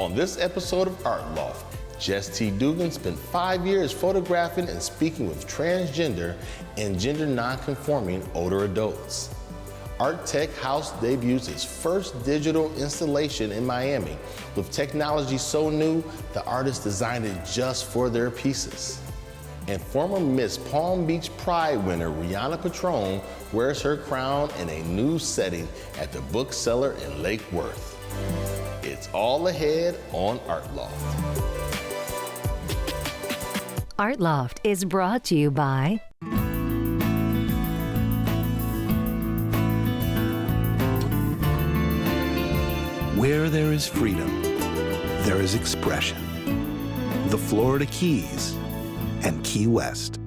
On this episode of Art Loft, Jess T. Dugan spent 5 years photographing and speaking with transgender and gender nonconforming older adults. ARTECHOUSE debuts its first digital installation in Miami. With technology so new, the artists designed it just for their pieces. And former Miss Palm Beach Pride winner Rihanna Petrone wears her crown in a new setting at the Book Cellar in Lake Worth. It's all ahead on Art Loft. Art Loft is brought to you by Where there is freedom, there is expression. The Florida Keys and Key West.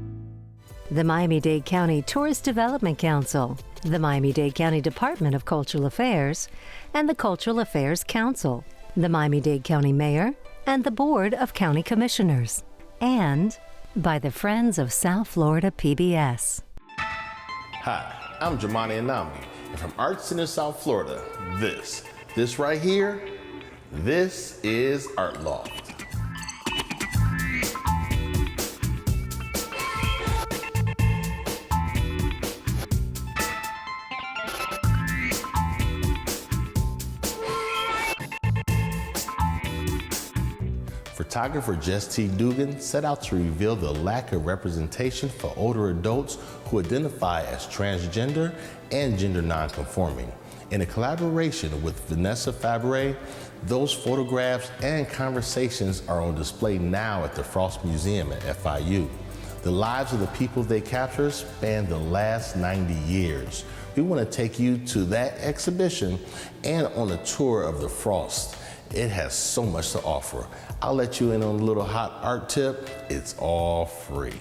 the Miami-Dade County Tourist Development Council, the Miami-Dade County Department of Cultural Affairs, and the Cultural Affairs Council, the Miami-Dade County Mayor, and the Board of County Commissioners, and by the Friends of South Florida PBS. Hi, I'm Jumaane, and from Art Center South Florida, this right here, this is Art Loft. Photographer Jess T. Dugan set out to reveal the lack of representation for older adults who identify as transgender and gender nonconforming. In a collaboration with Vanessa Fabre, those photographs and conversations are on display now at the Frost Museum at FIU. The lives of the people they capture span the last 90 years. We want to take you to that exhibition and on a tour of the Frost. It has so much to offer. I'll let you in on a little hot art tip. It's all free.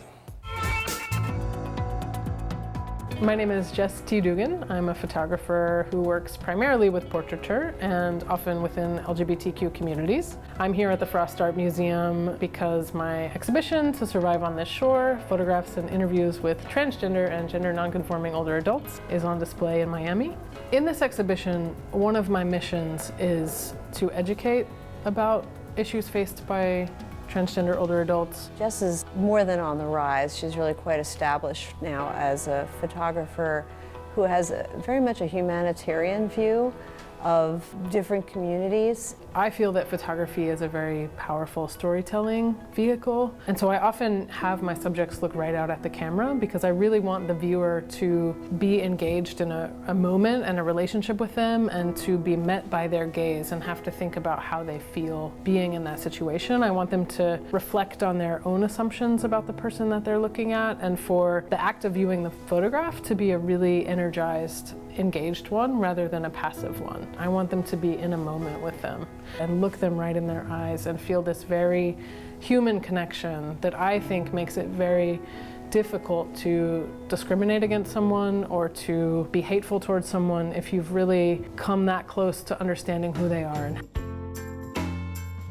My name is Jess T. Dugan. I'm a photographer who works primarily with portraiture and often within LGBTQ communities. I'm here at the Frost Art Museum because my exhibition, To Survive on This Shore, photographs and interviews with transgender and gender nonconforming older adults, is on display in Miami. In this exhibition, one of my missions is to educate about issues faced by transgender older adults. Jess is more than on the rise. She's really quite established now as a photographer who has very much a humanitarian view of different communities. I feel that photography is a very powerful storytelling vehicle, and so I often have my subjects look right out at the camera because I really want the viewer to be engaged in a moment and a relationship with them and to be met by their gaze and have to think about how they feel being in that situation. I want them to reflect on their own assumptions about the person that they're looking at, and for the act of viewing the photograph to be a really energized, engaged one rather than a passive one. I want them to be in a moment with them and look them right in their eyes and feel this very human connection that I think makes it very difficult to discriminate against someone or to be hateful towards someone if you've really come that close to understanding who they are.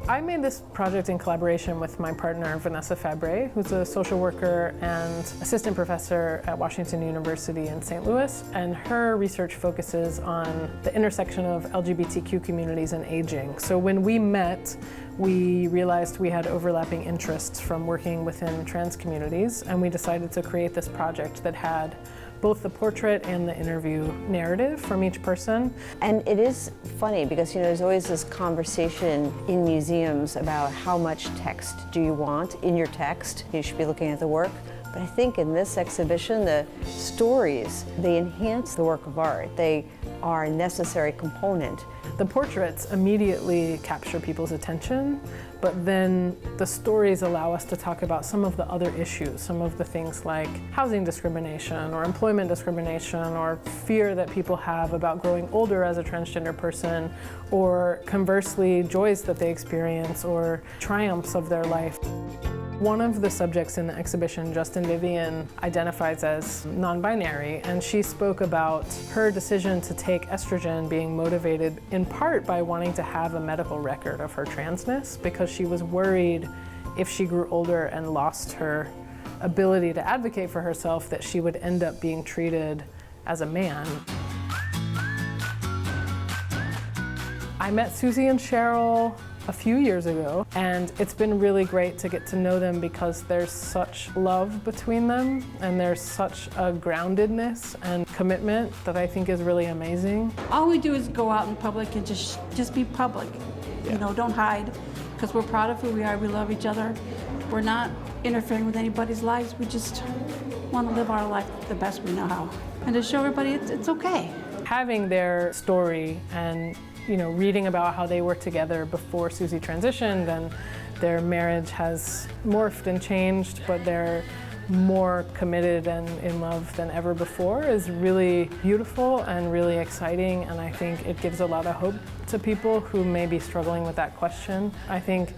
I made this project in collaboration with my partner, Vanessa Fabre, who's a social worker and assistant professor at Washington University in St. Louis, and her research focuses on the intersection of LGBTQ communities and aging. So when we met, we realized we had overlapping interests from working within trans communities, and we decided to create this project that had both the portrait and the interview narrative from each person. And it is funny because, you know, there's always this conversation in museums about how much text do you want in your text. You should be looking at the work. But I think in this exhibition, the stories, they enhance the work of art. They are a necessary component. The portraits immediately capture people's attention, but then the stories allow us to talk about some of the other issues, some of the things like housing discrimination or employment discrimination or fear that people have about growing older as a transgender person, or conversely, joys that they experience or triumphs of their life. One of the subjects in the exhibition, Justin Vivian, identifies as non-binary, and she spoke about her decision to take estrogen being motivated in part by wanting to have a medical record of her transness because she was worried if she grew older and lost her ability to advocate for herself that she would end up being treated as a man. I met Susie and Cheryl a few years ago, and it's been really great to get to know them because there's such love between them and there's such a groundedness and commitment that I think is really amazing. All we do is go out in public and just be public. You know, don't hide, because we're proud of who we are. We love each other. We're not interfering with anybody's lives. We just want to live our life the best we know how, and to show everybody it's okay. Having their story and, you know, reading about how they were together before Susie transitioned, and their marriage has morphed and changed, but they're more committed and in love than ever before, is really beautiful and really exciting, and I think it gives a lot of hope to people who may be struggling with that question. I think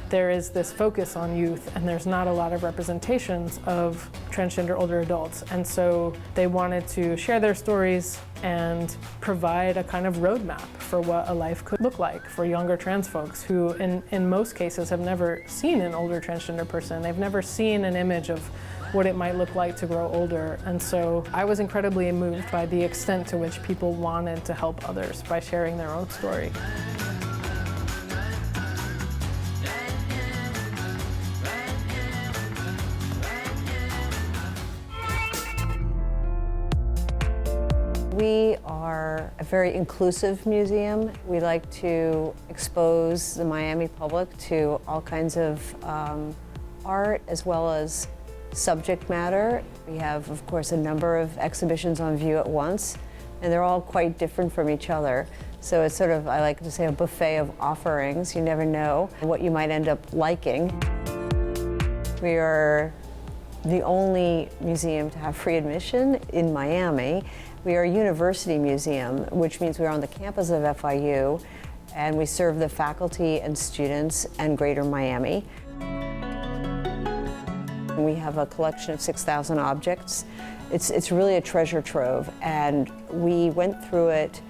there is this focus on youth, and there's not a lot of representations of transgender older adults, and so they wanted to share their stories and provide a kind of roadmap for what a life could look like for younger trans folks who in most cases have never seen an older transgender person. They've never seen an image of what it might look like to grow older. And so I was incredibly moved by the extent to which people wanted to help others by sharing their own story. We are a very inclusive museum. We like to expose the Miami public to all kinds of art as well as subject matter. We have, of course, a number of exhibitions on view at once, and they're all quite different from each other. So it's sort of, I like to say, a buffet of offerings. You never know what you might end up liking. We are the only museum to have free admission in Miami. We are a university museum, which means we're on the campus of FIU, and we serve the faculty and students and Greater Miami. We have a collection of 6,000 objects. It's really a treasure trove, and we went through it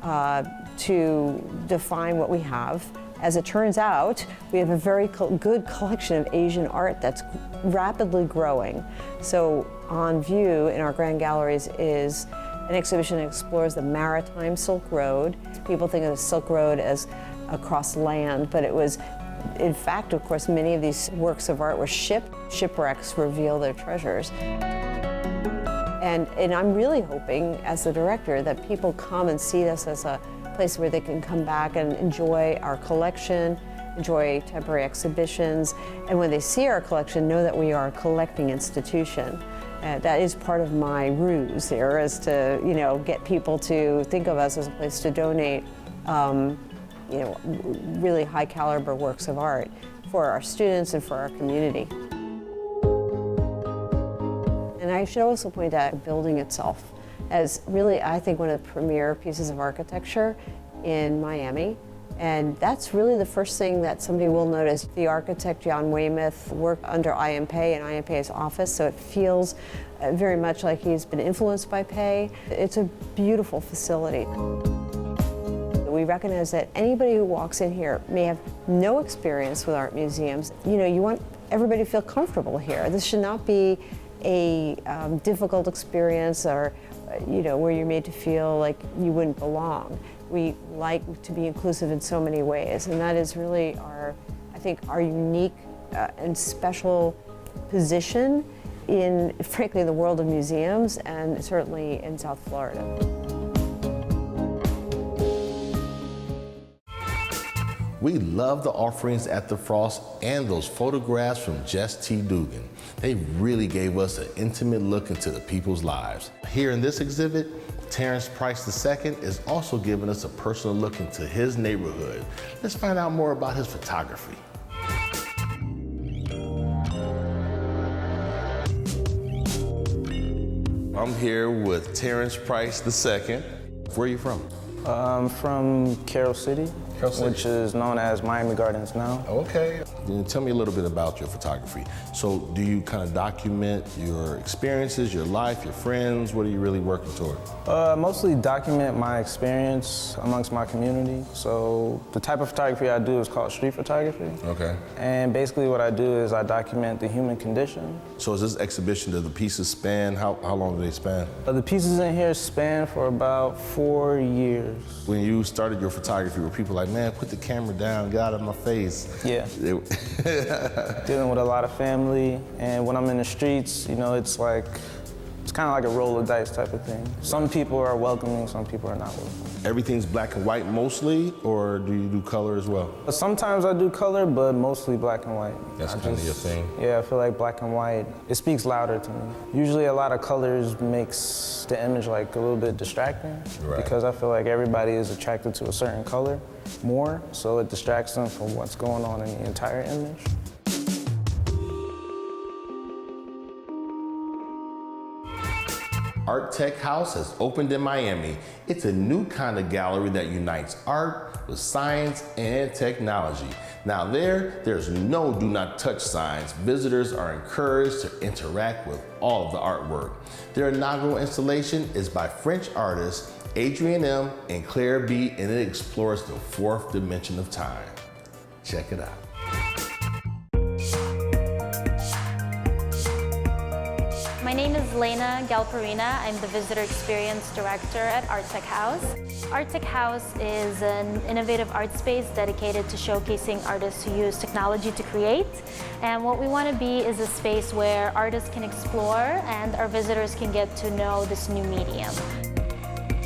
to define what we have. As it turns out, we have a very good collection of Asian art that's rapidly growing. So on view in our grand galleries is an exhibition that explores the maritime Silk Road. People think of the Silk Road as across land, but it was, in fact, of course, many of these works of art were shipped. Shipwrecks reveal their treasures. And I'm really hoping, as the director, that people come and see this as a place where they can come back and enjoy our collection, enjoy temporary exhibitions, and when they see our collection, know that we are a collecting institution. That is part of my ruse here, is to, you know, get people to think of us as a place to donate, you know, really high caliber works of art for our students and for our community. And I should also point out the building itself as really, I think, one of the premier pieces of architecture in Miami. And that's really the first thing that somebody will notice. The architect, John Weymouth, worked under I.M. Pei in I.M. Pei's office, so it feels very much like he's been influenced by Pei. It's a beautiful facility. We recognize that anybody who walks in here may have no experience with art museums. You know, you want everybody to feel comfortable here. This should not be a difficult experience or, you know, where you're made to feel like you wouldn't belong. We like to be inclusive in so many ways, and that is really our, I think, our unique and special position in, frankly, the world of museums, and certainly in South Florida. We love the offerings at the Frost and those photographs from Jess T. Dugan. They really gave us an intimate look into the people's lives. Here in this exhibit, Terrence Price II is also giving us a personal look into his neighborhood. Let's find out more about his photography. I'm here with Terrence Price II. Where are you from? I'm from Carroll City, which is known as Miami Gardens now. Okay. Tell me a little bit about your photography. So do you kind of document your experiences, your life, your friends? What are you really working toward? Mostly document my experience amongst my community. So the type of photography I do is called street photography. Okay. And basically what I do is I document the human condition. So is this exhibition, do the pieces span? How long do they span? The pieces in here span for about 4 years. When you started your photography, were people like, like, man, put the camera down, get out of my face. Yeah. Dealing with a lot of family, and when I'm in the streets, you know, it's kind of like a roll of dice type of thing. Some people are welcoming, some people are not welcoming. Everything's black and white mostly, or do you do color as well? Sometimes I do color, but mostly black and white. That's kind of your thing? Yeah, I feel like black and white, it speaks louder to me. Usually a lot of colors makes the image like a little bit distracting, right, because I feel like everybody is attracted to a certain color more, so it distracts them from what's going on in the entire image. ARTECHOUSE has opened in Miami. It's a new kind of gallery that unites art with science and technology. Now there's no do not touch signs. Visitors are encouraged to interact with all of the artwork. Their inaugural installation is by French artists Adrienne M. and Claire B., and it explores the fourth dimension of time. Check it out. My name is Lena Galperina. I'm the Visitor Experience Director at ARTECHOUSE. ARTECHOUSE is an innovative art space dedicated to showcasing artists who use technology to create. And what we want to be is a space where artists can explore and our visitors can get to know this new medium.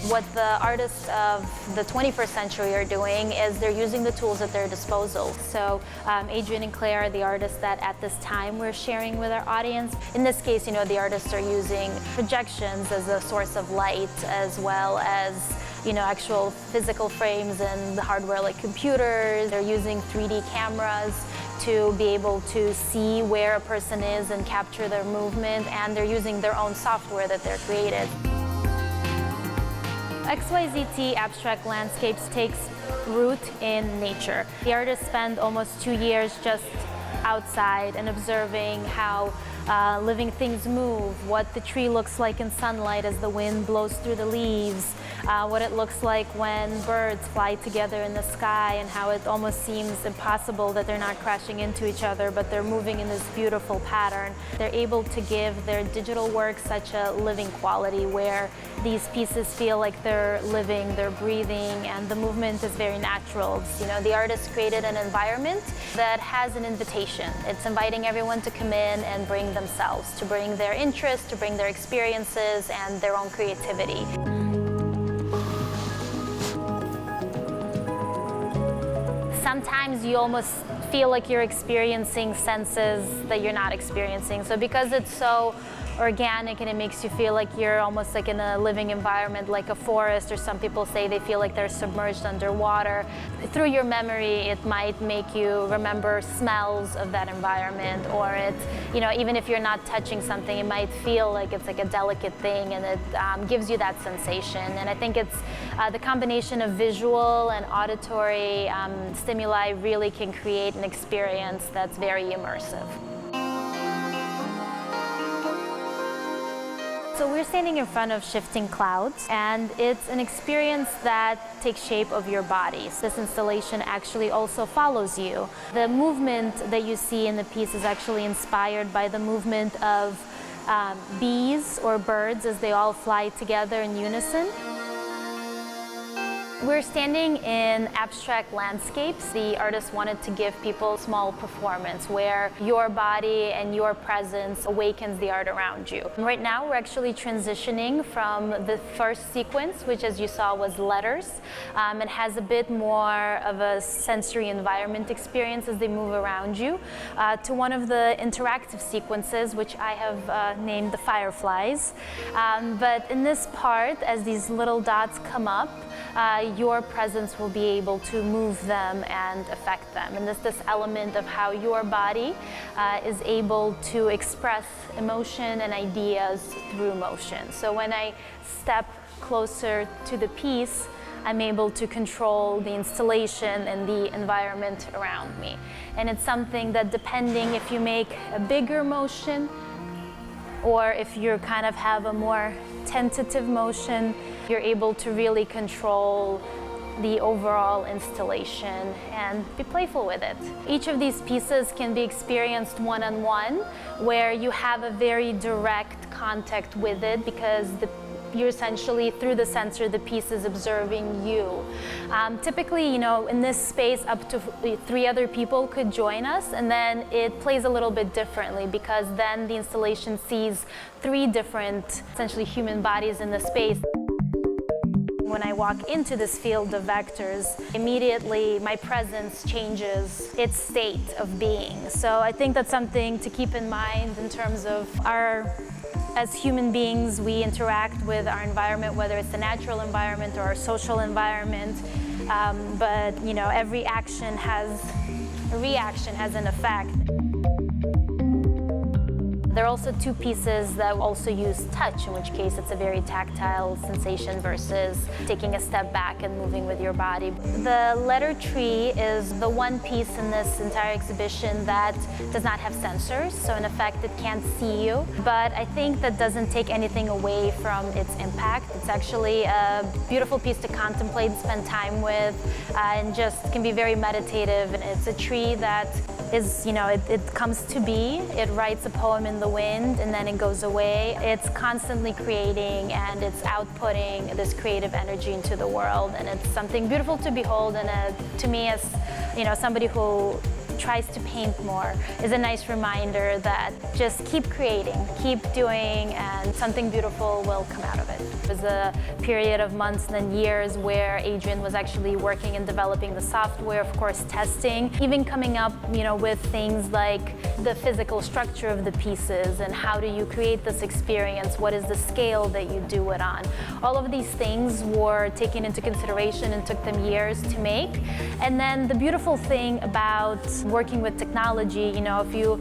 What the artists of the 21st century are doing is they're using the tools at their disposal. So Adrienne and Claire are the artists that at this time we're sharing with our audience. In this case, you know, the artists are using projections as a source of light, as well as, you know, actual physical frames and the hardware like computers. They're using 3D cameras to be able to see where a person is and capture their movement, and they're using their own software that they're created. XYZT Abstract Landscapes takes root in nature. The artists spend almost 2 years just outside and observing how living things move, what the tree looks like in sunlight as the wind blows through the leaves, what it looks like when birds fly together in the sky, and how it almost seems impossible that they're not crashing into each other, but they're moving in this beautiful pattern. They're able to give their digital work such a living quality where these pieces feel like they're living, they're breathing, and the movement is very natural. You know, the artist created an environment that has an invitation. It's inviting everyone to come in and bring themselves, to bring their interests, to bring their experiences and their own creativity. Sometimes you almost feel like you're experiencing senses that you're not experiencing. So because it's so organic and it makes you feel like you're almost like in a living environment, like a forest, or some people say they feel like they're submerged underwater. Through your memory, it might make you remember smells of that environment, or it, you know, even if you're not touching something, it might feel like it's like a delicate thing, and it gives you that sensation. And I think it's the combination of visual and auditory stimuli really can create an experience that's very immersive. So we're standing in front of shifting clouds, and it's an experience that takes shape of your body. This installation actually also follows you. The movement that you see in the piece is actually inspired by the movement of bees or birds as they all fly together in unison. We're standing in abstract landscapes. The artist wanted to give people a small performance where your body and your presence awakens the art around you. And right now we're actually transitioning from the first sequence, which as you saw was letters. It has a bit more of a sensory environment experience as they move around you, to one of the interactive sequences, which I have named the fireflies. But in this part, as these little dots come up, your presence will be able to move them and affect them. And this element of how your body is able to express emotion and ideas through motion. So when I step closer to the piece, I'm able to control the installation and the environment around me. And it's something that, depending if you make a bigger motion or if you kind of have a more tentative motion, you're able to really control the overall installation and be playful with it. Each of these pieces can be experienced one-on-one, where you have a very direct contact with it, because you're essentially, through the sensor, the piece is observing you. Typically, you know, in this space, up to 3 other people could join us, and then it plays a little bit differently because then the installation sees 3 different, essentially human bodies in the space. When I walk into this field of vectors, immediately my presence changes its state of being. So I think that's something to keep in mind in terms of as human beings, we interact with our environment, whether it's the natural environment or our social environment. But you know, every action has a reaction, has an effect. There are also 2 pieces that also use touch, in which case it's a very tactile sensation versus taking a step back and moving with your body. The letter tree is the one piece in this entire exhibition that does not have sensors, so in effect it can't see you. But I think that doesn't take anything away from its impact. It's actually a beautiful piece to contemplate, spend time with, and just can be very meditative. And it's a tree that is, you know, it comes to be, it writes a poem in the wind and then it goes away. It's constantly creating and it's outputting this creative energy into the world, and it's something beautiful to behold. And to me, as you know, somebody who tries to paint more, is a nice reminder that just keep creating, keep doing, and something beautiful will come out of it. It was a period of months and then years where Adrian was actually working and developing the software, of course testing, even coming up, you know, with things like the physical structure of the pieces and how do you create this experience, what is the scale that you do it on. All of these things were taken into consideration and took them years to make. And then the beautiful thing about working with technology, you know, if you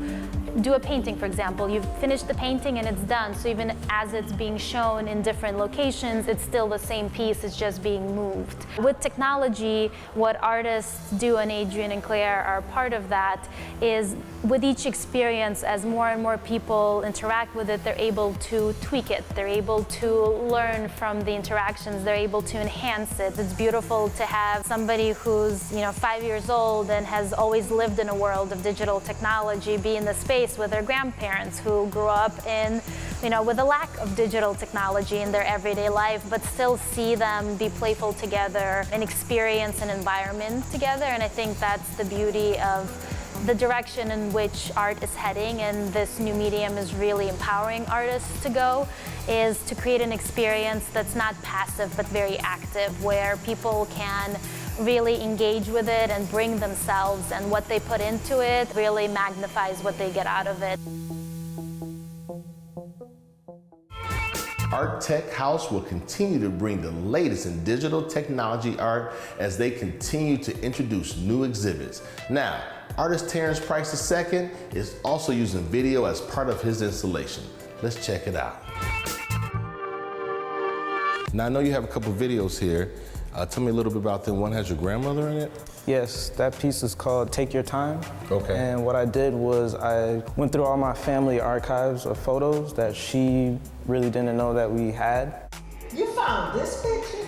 do a painting, for example, you've finished the painting and it's done, so even as it's being shown in different locations, it's still the same piece, it's just being moved. With technology, what artists do, and Adrian and Claire are part of that, is with each experience, as more and more people interact with it, they're able to tweak it, they're able to learn from the interactions, they're able to enhance it. It's beautiful to have somebody who's, you know, 5 years old and has always lived in a world of digital technology be in the space with their grandparents who grew up in, you know, with a lack of digital technology in their everyday life, but still see them be playful together and experience an environment together. And I think that's the beauty of the direction in which art is heading, and this new medium is really empowering artists to go, is to create an experience that's not passive but very active, where people can really engage with it and bring themselves, and what they put into it really magnifies what they get out of it. ARTECHOUSE will continue to bring the latest in digital technology art as they continue to introduce new exhibits. Now, artist Terrence Price II is also using video as part of his installation. Let's check it out. Now, I know you have a couple videos here. Tell me a little bit about them. One has your grandmother in it? Yes, that piece is called Take Your Time. Okay. And what I did was I went through all my family archives of photos that she really didn't know that we had. You found this picture?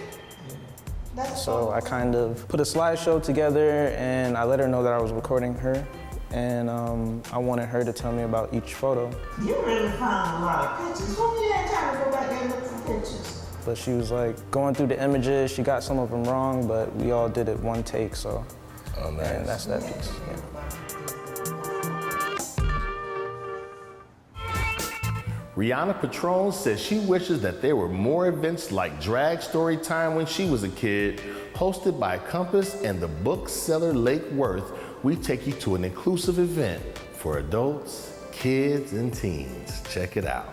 That's so I kind of put a slideshow together and I let her know that I was recording her. And I wanted her to tell me about each photo. You really found a lot of pictures. When you had time to go back there and look for pictures? But she was like going through the images. She got some of them wrong, but we all did it one take, so. Oh, nice. And that's that piece. Yeah. Rihanna Petrone says she wishes that there were more events like Drag Story Time when she was a kid, hosted by Compass and the Book Cellar Lake Worth. We take you to an inclusive event for adults, kids, and teens. Check it out.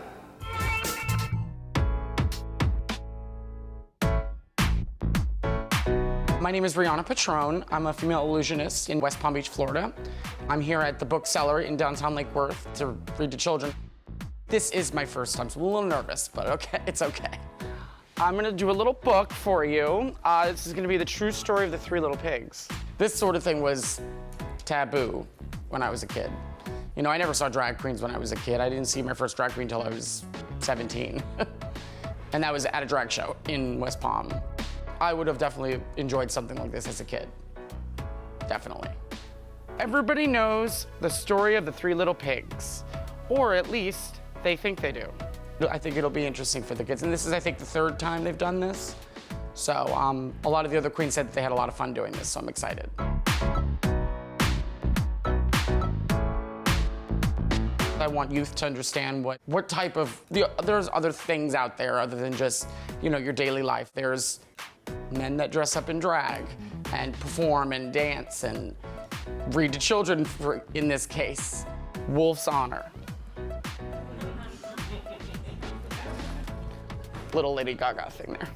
My name is Rihanna Petrone. I'm a female illusionist in West Palm Beach, Florida. I'm here at the Book Cellar in downtown Lake Worth to read to children. This is my first time, so I'm a little nervous, but okay, it's okay. I'm gonna do a little book for you. This is gonna be the true story of the 3 little pigs. This sort of thing was taboo when I was a kid. You know, I never saw drag queens when I was a kid. I didn't see my first drag queen until I was 17. And that was at a drag show in West Palm. I would have definitely enjoyed something like this as a kid. Definitely. Everybody knows the story of the 3 little pigs, or at least they think they do. I think it'll be interesting for the kids. And this is, I think, the 3rd time they've done this. So a lot of the other queens said that they had a lot of fun doing this, so I'm excited. I want youth to understand what type of, there's other things out there other than just, your daily life. There's men that dress up in drag and perform and dance and read to children, in this case. Wolf's Honor. Little Lady Gaga thing there.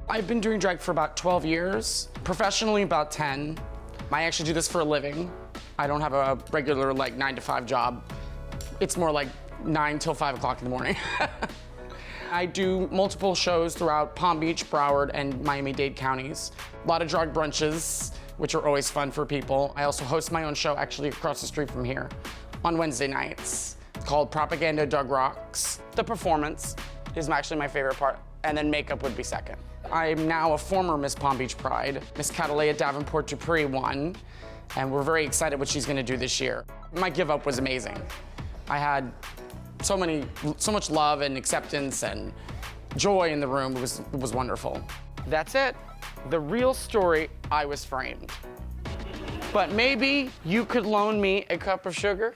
I've been doing drag for about 12 years, professionally about 10. I actually do this for a living. I don't have a regular 9 to 5 job. It's more like 9 till 5 o'clock in the morning. I do multiple shows throughout Palm Beach, Broward, and Miami-Dade counties. A lot of drag brunches, which are always fun for people. I also host my own show actually across the street from here on Wednesday nights. It's called Propaganda Dug Rocks. The performance is actually my favorite part, and then makeup would be second. I'm now a former Miss Palm Beach Pride. Miss Catalea Davenport Dupree won, and we're very excited what she's gonna do this year. My give up was amazing. I had so much love and acceptance and joy in the room. It was wonderful. That's it. The real story, I was framed. But maybe you could loan me a cup of sugar?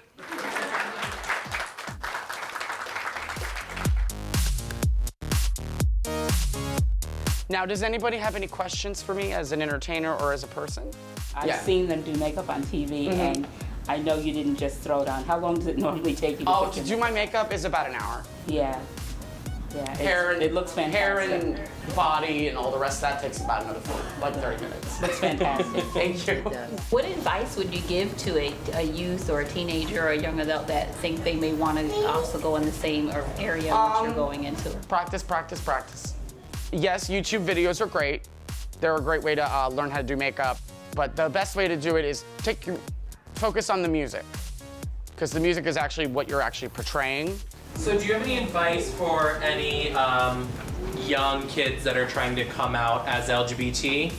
Now, does anybody have any questions for me as an entertainer or as a person? I've seen them do makeup on TV, and I know you didn't just throw it on. How long does it normally take you to to do my makeup is about an hour. Yeah. It looks fantastic. Hair and body and all the rest of that takes about another 30 minutes. Looks fantastic. Thank you. What advice would you give to a youth or a teenager or a young adult that think they may want to also go in the same area that you're going into? Practice, practice, practice. Yes, YouTube videos are great. They're a great way to learn how to do makeup. But the best way to do it is focus on the music, because the music is actually what you're actually portraying. So do you have any advice for any young kids that are trying to come out as LGBT?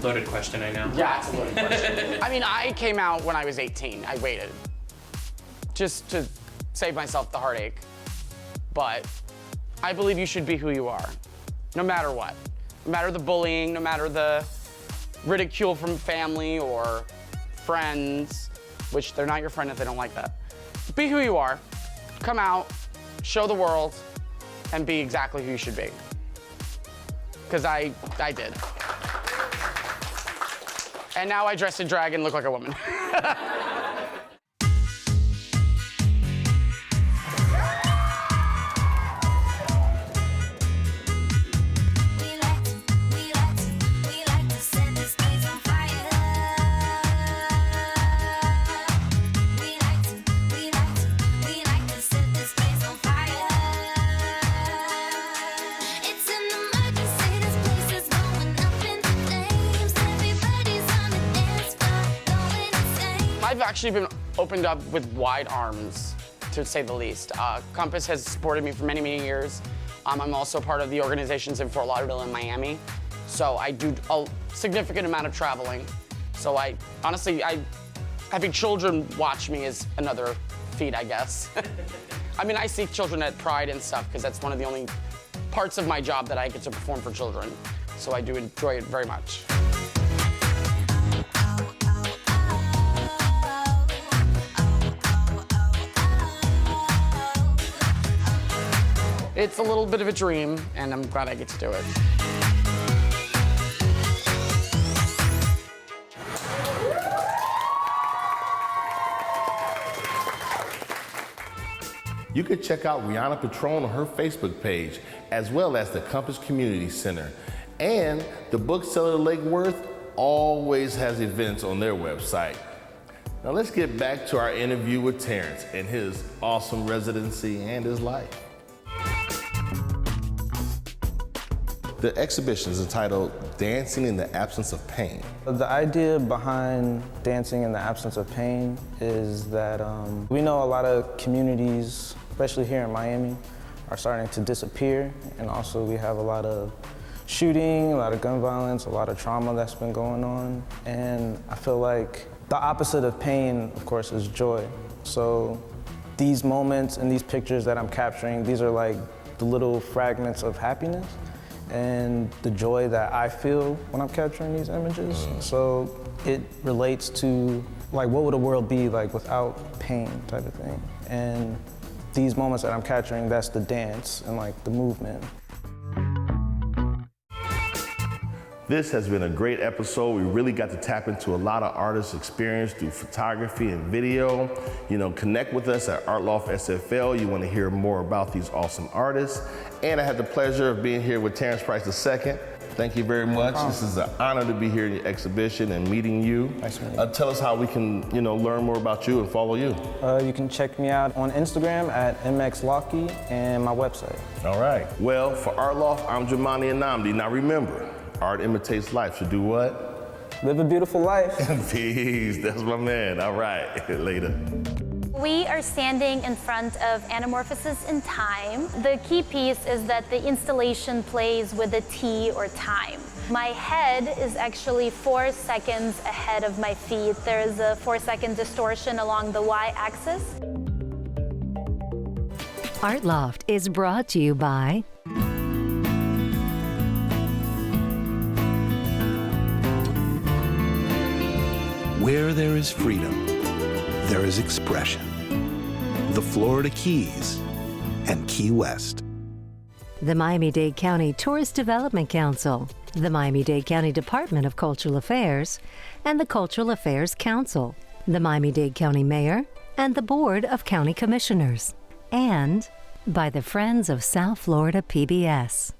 Loaded question, I know. Yeah, it's a loaded question. I mean, I came out when I was 18. I waited just to save myself the heartache. But I believe you should be who you are, no matter what. No matter the bullying, no matter the ridicule from family or friends, which they're not your friend if they don't like that. Be who you are. Come out, show the world, and be exactly who you should be. Because I did. And now I dress in drag and look like a woman. I've actually been opened up with wide arms, to say the least. Compass has supported me for many, many years. I'm also part of the organizations in Fort Lauderdale and Miami. So I do a significant amount of traveling. So honestly, having children watch me is another feat, I guess. I mean, I see children at Pride and stuff, because that's one of the only parts of my job that I get to perform for children. So I do enjoy it very much. It's a little bit of a dream, and I'm glad I get to do it. You can check out Rihanna Petrone on her Facebook page, as well as the Compass Community Center. And the Book Cellar Lake Worth always has events on their website. Now let's get back to our interview with Terrence and his awesome residency and his life. The exhibition is entitled Dancing in the Absence of Pain. The idea behind Dancing in the Absence of Pain is that we know a lot of communities, especially here in Miami, are starting to disappear, and also we have a lot of shooting, a lot of gun violence, a lot of trauma that's been going on, and I feel like the opposite of pain, of course, is joy. So these moments and these pictures that I'm capturing, these are like the little fragments of happiness and the joy that I feel when I'm capturing these images. So it relates to like what would a world be like without pain type of thing. And these moments that I'm capturing, that's the dance and like the movement. This has been a great episode. We really got to tap into a lot of artists' experience through photography and video. You know, connect with us at Art Loft SFL. You want to hear more about these awesome artists. And I had the pleasure of being here with Terrence Price II. Thank you very much. This is an honor to be here in your exhibition and meeting you. Nice meeting you. Tell us how we can, learn more about you and follow you. You can check me out on Instagram at mxlocky and my website. All right. Well, for Art Loft, I'm Jumaane Anamdi. Now remember, art imitates life, so do what? Live a beautiful life. Peace, that's my man. All right, later. We are standing in front of Anamorphosis in Time. The key piece is that the installation plays with the T or time. My head is actually 4 seconds ahead of my feet. There is a 4-second distortion along the y-axis. Art Loft is brought to you by Where there is freedom, there is expression. The Florida Keys and Key West. the Miami-Dade County Tourist Development Council, the Miami-Dade County Department of Cultural Affairs, and the Cultural Affairs Council, the Miami-Dade County Mayor, and the Board of County Commissioners, and by the Friends of South Florida PBS.